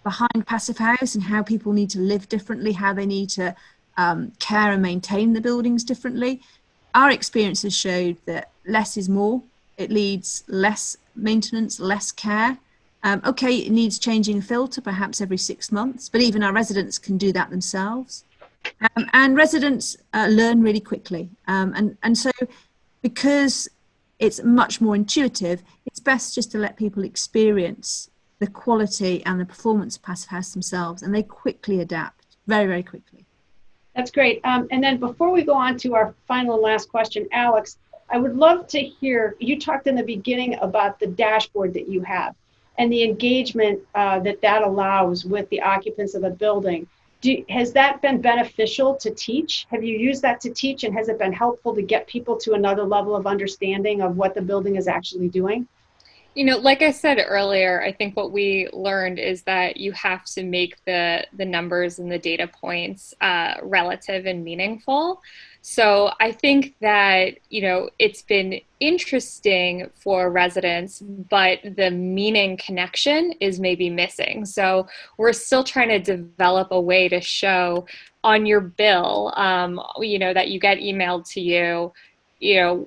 behind passive house and how people need to live differently, how they need to care and maintain the buildings differently. Our experience has showed that less is more. It needs less maintenance, less care. Okay, it needs changing a filter perhaps every 6 months, but even our residents can do that themselves. And residents learn really quickly. And so because it's much more intuitive, it's best just to let people experience the quality and the performance of passive house themselves, and they quickly adapt, very, very quickly. That's great. And then before we go on to our final and last question, Alex, I would love to hear, you talked in the beginning about the dashboard that you have and the engagement that allows with the occupants of the building. Has that been beneficial to teach? Have you used that to teach, and has it been helpful to get people to another level of understanding of what the building is actually doing? Like I said earlier, I think what we learned is that you have to make the numbers and the data points relative and meaningful. So I think that, it's been interesting for residents, but the meaning connection is maybe missing. So we're still trying to develop a way to show on your bill, that you get emailed to you,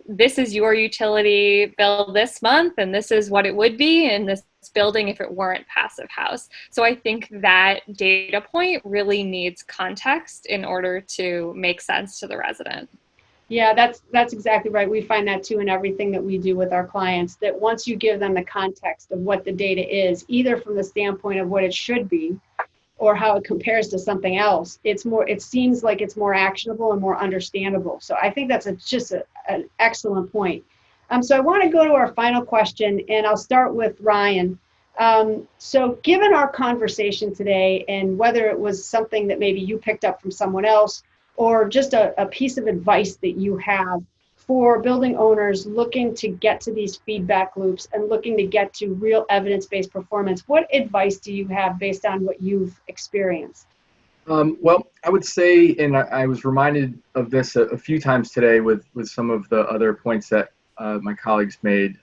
this is your utility bill this month, and this is what it would be in this building if it weren't passive house. So I think that data point really needs context in order to make sense to the resident. Yeah, that's exactly right. We find that too in everything that we do with our clients, that once you give them the context of what the data is, either from the standpoint of what it should be or how it compares to something else, it seems like it's more actionable and more understandable. So I think that's just an excellent point. So I want to go to our final question, and I'll start with Ryan. So given our conversation today, and whether it was something that maybe you picked up from someone else, or just a piece of advice that you have for building owners looking to get to these feedback loops and looking to get to real evidence-based performance, what advice do you have based on what you've experienced? Well, I would say, and I was reminded of this a few times today with some of the other points that my colleagues made,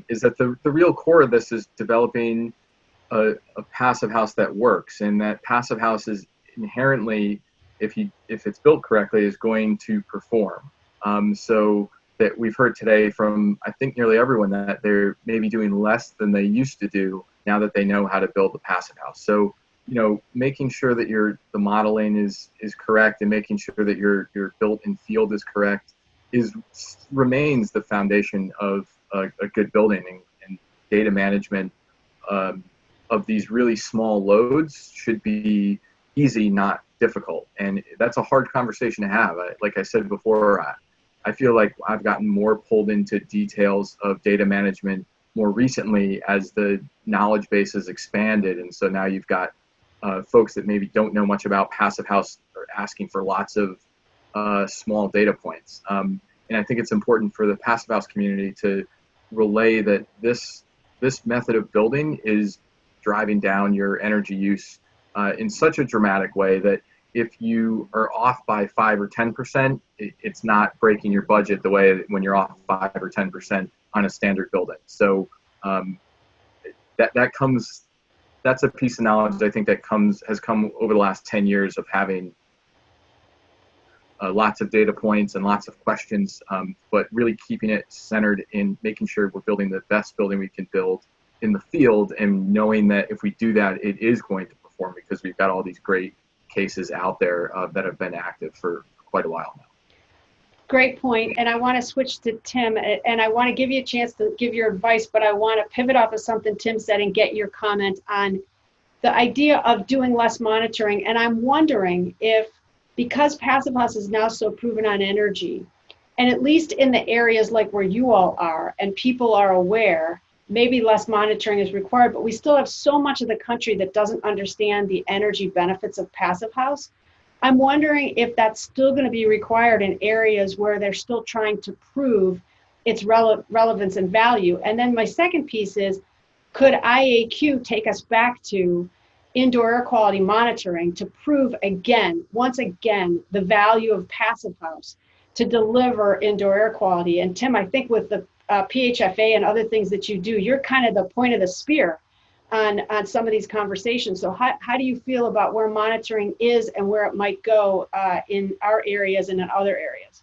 is that the real core of this is developing a passive house that works, and that passive house is inherently, if it's built correctly, is going to perform. So that we've heard today from, I think, nearly everyone that they're maybe doing less than they used to do now that they know how to build the passive house. So, making sure that the modeling is correct, and making sure that your built-in field is correct, remains the foundation of a good building, and data management of these really small loads should be easy, not difficult. And that's a hard conversation to have. Like I said before, I feel like I've gotten more pulled into details of data management more recently as the knowledge base has expanded. And so now you've got folks that maybe don't know much about Passive House are asking for lots of small data points. And I think it's important for the Passive House community to relay that this method of building is driving down your energy use in such a dramatic way that if you are off by 5 or 10%, it's not breaking your budget the way when you're off 5 or 10% on a standard building. So that's a piece of knowledge I think that has come over the last 10 years of having lots of data points and lots of questions, but really keeping it centered in making sure we're building the best building we can build in the field, and knowing that if we do that, it is going to perform because we've got all these great cases out there that have been active for quite a while now. Great point. And I want to switch to Tim, and I want to give you a chance to give your advice, but I want to pivot off of something Tim said and get your comment on the idea of doing less monitoring. And I'm wondering if, because Passive House is now so proven on energy, and at least in the areas like where you all are and people are aware, maybe less monitoring is required, but we still have so much of the country that doesn't understand the energy benefits of Passive House. I'm wondering if that's still going to be required in areas where they're still trying to prove its relevance and value. And then my second piece is, could IAQ take us back to indoor air quality monitoring to prove once again, the value of Passive House to deliver indoor air quality? And Tim, I think with the PHFA and other things that you do, you're kind of the point of the spear on some of these conversations. So how do you feel about where monitoring is and where it might go in our areas and in other areas?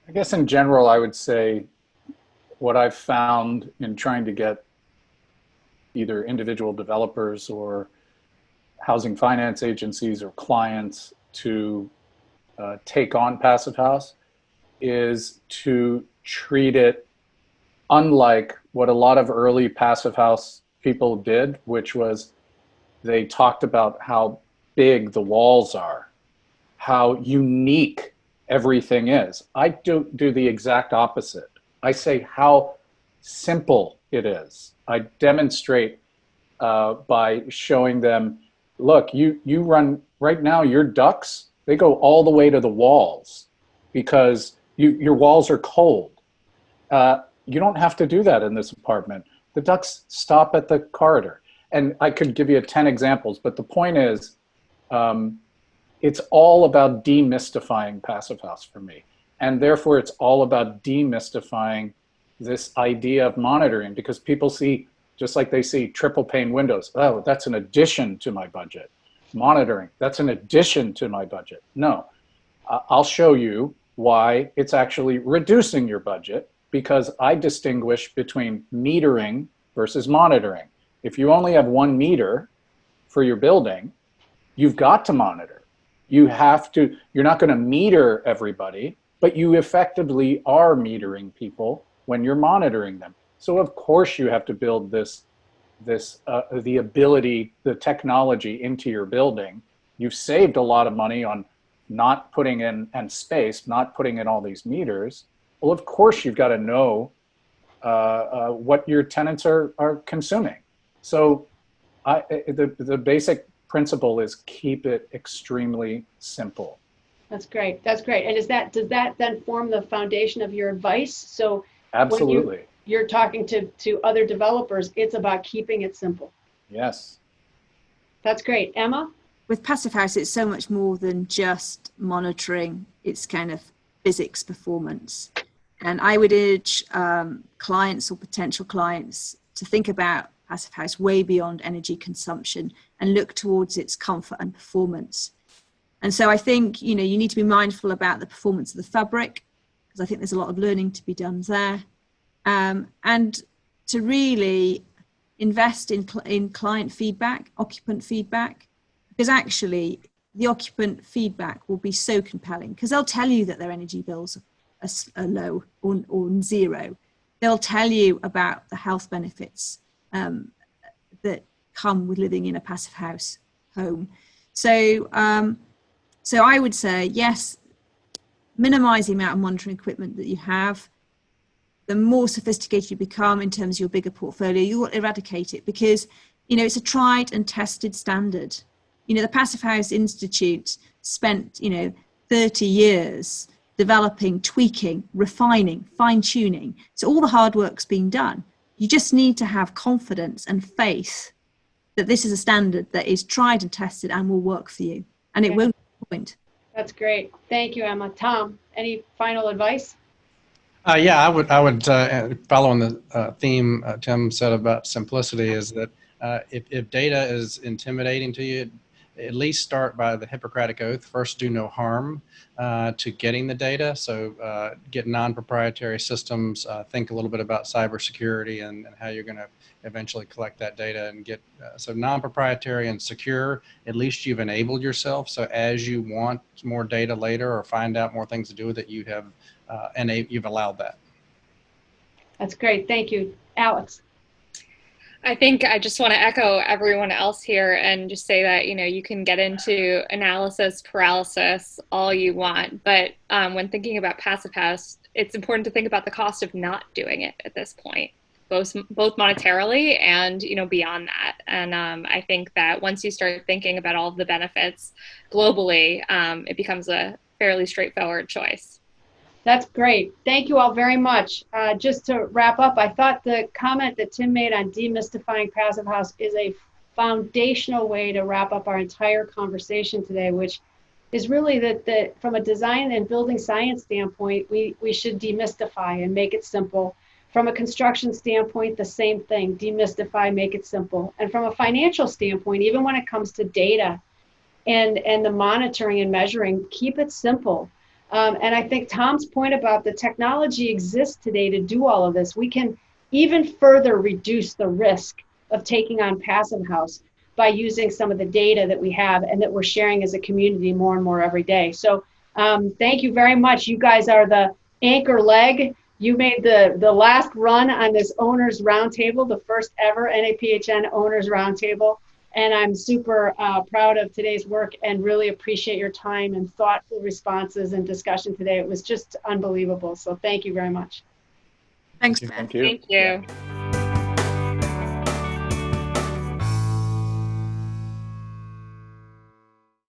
I guess in general, I would say what I've found in trying to get either individual developers or housing finance agencies or clients to take on Passive House is to treat it unlike what a lot of early Passive House people did, which was they talked about how big the walls are, how unique everything is. I do the exact opposite. I say how simple it is. I demonstrate by showing them, look, you run right now, your ducts, they go all the way to the walls because your walls are cold. You don't have to do that in this apartment. The ducts stop at the corridor. And I could give you 10 examples, but the point is, it's all about demystifying Passive House for me. And therefore, it's all about demystifying this idea of monitoring, because people see, just like they see triple pane windows, oh, that's an addition to my budget. Monitoring, that's an addition to my budget. No, I'll show you why it's actually reducing your budget, because I distinguish between metering versus monitoring. If you only have 1 meter for your building, you've got to monitor. You have to, you're not going to meter everybody, but you effectively are metering people when you're monitoring them. So of course you have to build the ability, the technology into your building. You've saved a lot of money on not putting in, and space, not putting in all these meters. Well, of course you've got to know what your tenants are consuming. So the basic principle is keep it extremely simple. That's great. That's great. And does that then form the foundation of your advice? So absolutely, when you're talking to other developers, it's about keeping it simple. Yes. That's great. Emma? With Passive House, it's so much more than just monitoring. It's kind of physics performance. And I would urge clients or potential clients to think about Passive House way beyond energy consumption and look towards its comfort and performance. And so I think, you need to be mindful about the performance of the fabric, because I think there's a lot of learning to be done there. And to really invest in client feedback, occupant feedback, because actually the occupant feedback will be so compelling, because they'll tell you that their energy bills low or zero. They'll tell you about the health benefits that come with living in a passive house home. So, so I would say, yes, minimize the amount of monitoring equipment that you have. The more sophisticated you become in terms of your bigger portfolio, you will eradicate it because, you know, it's a tried and tested standard. You know, the Passive House Institute spent, you know, 30 years developing, tweaking, refining, fine-tuning. So all the hard work's been done. You just need to have confidence and faith that this is a standard that is tried and tested and will work for you. And it won't disappoint. That's great. Thank you, Emma. Tom, any final advice? Yeah, I would following the theme Tim said about simplicity is that if data is intimidating to you, at least start by the Hippocratic Oath. First, do no harm to getting the data. So get non-proprietary systems, think a little bit about cybersecurity and how you're going to eventually collect that data and get, so non-proprietary and secure, at least you've enabled yourself. So as you want more data later or find out more things to do with it, you have, you've allowed that. That's great. Thank you. Alex. I think I just want to echo everyone else here and just say that, you know, you can get into analysis paralysis all you want, but when thinking about Passive House, it's important to think about the cost of not doing it at this point, both monetarily and, you know, beyond that. And I think that once you start thinking about all of the benefits globally, it becomes a fairly straightforward choice. That's great. Thank you all very much. Just to wrap up, I thought the comment that Tim made on demystifying Passive House is a foundational way to wrap up our entire conversation today, which is really that from a design and building science standpoint, we should demystify and make it simple. From a construction standpoint, the same thing, demystify, make it simple. And from a financial standpoint, even when it comes to data and the monitoring and measuring, keep it simple. And I think Tom's point about the technology exists today to do all of this. We can even further reduce the risk of taking on Passive House by using some of the data that we have and that we're sharing as a community more and more every day. So thank you very much. You guys are the anchor leg. You made the last run on this Owners Roundtable, the first ever NAPHN Owners Roundtable. And I'm super proud of today's work and really appreciate your time and thoughtful responses and discussion today. It was just unbelievable. So thank you very much. Thanks, Beth. Thank you. Thank you.